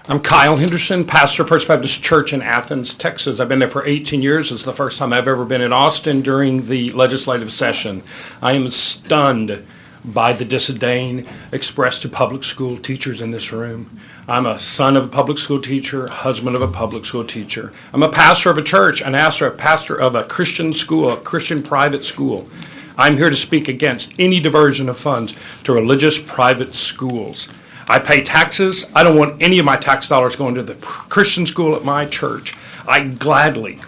I'm Kyle Henderson, pastor of First Baptist Church in Athens, Texas. I've been there for 18 years. It's the first time I've ever been in Austin during the legislative session. I am stunned by the disdain expressed to public school teachers in this room. I'm a son of a public school teacher, husband of a public school teacher. I'm a pastor of a church, a pastor of a Christian school, a Christian private school. I'm here to speak against any diversion of funds to religious private schools. I pay taxes. I don't want any of my tax dollars going to the Christian school at my church. I gladly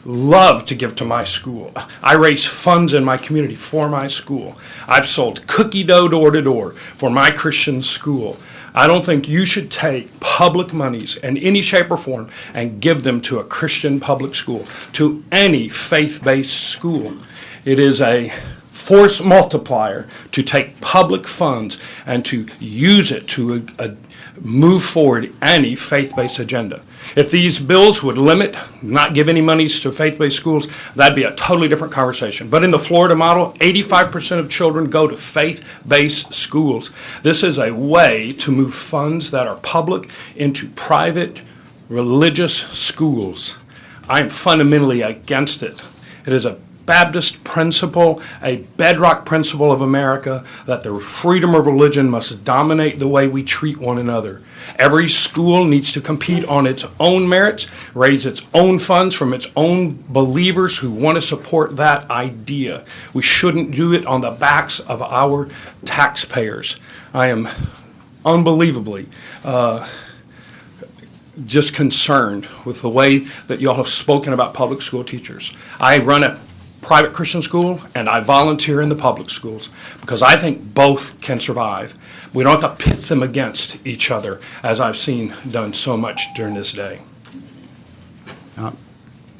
love to give to my school. I raise funds in my community for my school. I've sold cookie dough door to door for my Christian school. I don't think you should take public monies in any shape or form and give them to a Christian public school, to any faith-based school. It is a force multiplier to take public funds and to use it to move forward any faith-based agenda. If these bills would limit, not give any monies to faith-based schools, that'd be a totally different conversation. But in the Florida model, 85% of children go to faith-based schools. This is a way to move funds that are public into private religious schools. I am fundamentally against it. It is a Baptist principle, a bedrock principle of America, that the freedom of religion must dominate the way we treat one another. Every school needs to compete on its own merits, raise its own funds from its own believers who want to support that idea. We shouldn't do it on the backs of our taxpayers. I am unbelievably just concerned with the way that y'all have spoken about public school teachers. I run a private Christian school, and I volunteer in the public schools because I think both can survive. We don't have to pit them against each other, as I've seen done so much during this day.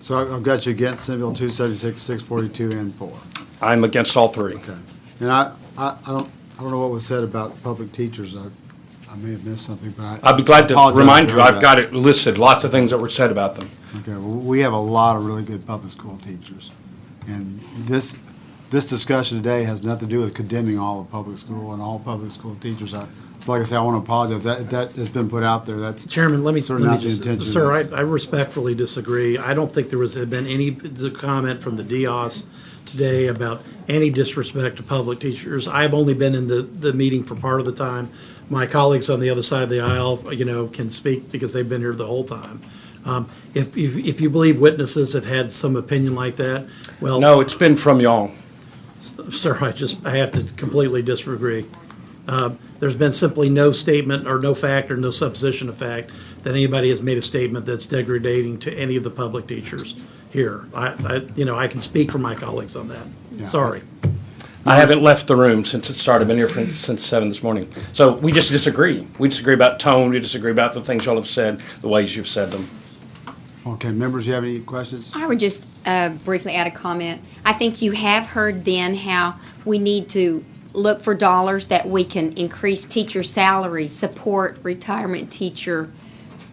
So I've got you against Senate Bill 276, 642, and 4. I'm against all three. Okay. And I don't know what was said about public teachers. I may have missed something, but I'd be glad to remind you. I've got it listed, lots of things that were said about them. Okay. Well, we have a lot of really good public school teachers. And this discussion today has nothing to do with condemning all of public school and all public school teachers. So like I say, I want to apologize. That has been put out there. That's Chairman, let me sort of not the just, intention. sir, I respectfully disagree. I don't think there had been any comment from the DOS today about any disrespect to public teachers. I've only been in the meeting for part of the time. My colleagues on the other side of the aisle, can speak because they've been here the whole time. If you believe witnesses have had some opinion like that, well, No, it's been from y'all. sir, I have to completely disagree. There's been simply no statement or no fact or no supposition of fact that anybody has made a statement that's degrading to any of the public teachers here. I can speak for my colleagues on that. Yeah. Sorry. I haven't left the room since it started. I've been here since 7 this morning. So we just disagree. We disagree about tone. We disagree about the things y'all have said, the ways you've said them. Okay, members, you have any questions? I would just briefly add a comment. I think you have heard then how we need to look for dollars that we can increase teacher salaries, support retirement teacher,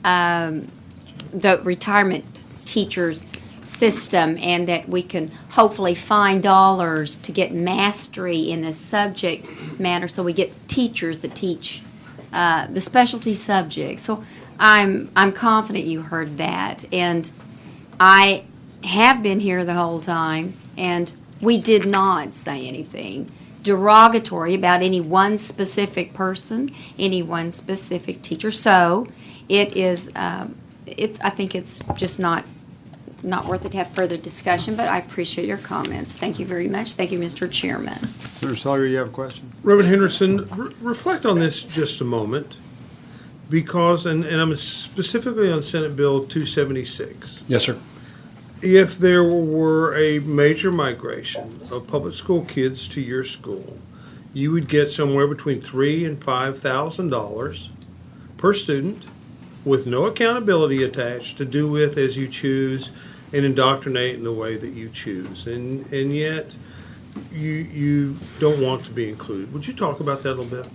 the retirement teachers system, and that we can hopefully find dollars to get mastery in this subject matter so we get teachers that teach the specialty subjects. So I'm confident you heard that, and I have been here the whole time, and we did not say anything derogatory about any one specific person, any one specific teacher. So it is, I think it's just not worth it to have further discussion, but I appreciate your comments. Thank you very much. Thank you, Mr. Chairman. Senator Sawyer, you have a question? Reverend Henderson, reflect on this just a moment, because, and I'm specifically on Senate Bill 276. Yes, sir. If there were a major migration of public school kids to your school, you would get somewhere between $3,000 and $5,000 per student, with no accountability attached, to do with as you choose and indoctrinate in the way that you choose. And yet, you don't want to be included. Would you talk about that a little bit?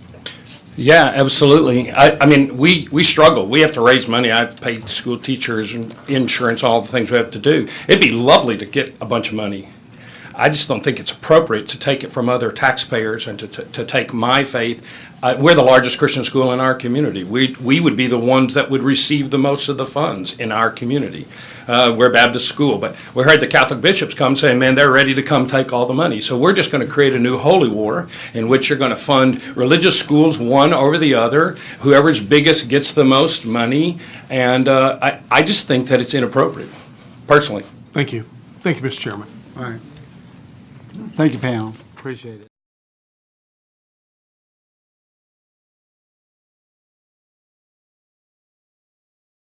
Yeah, absolutely. I mean, we struggle. We have to raise money. I pay school teachers and insurance, all the things we have to do. It'd be lovely to get a bunch of money. I just don't think it's appropriate to take it from other taxpayers and to take my faith. We're the largest Christian school in our community. We would be the ones that would receive the most of the funds in our community. We're a Baptist school, but we heard the Catholic bishops come saying, man, they're ready to come take all the money. So we're just going to create a new holy war in which you're going to fund religious schools one over the other. Whoever's biggest gets the most money. And I just think that it's inappropriate, personally. Thank you. Thank you, Mr. Chairman. All right. Thank you, panel. Appreciate it.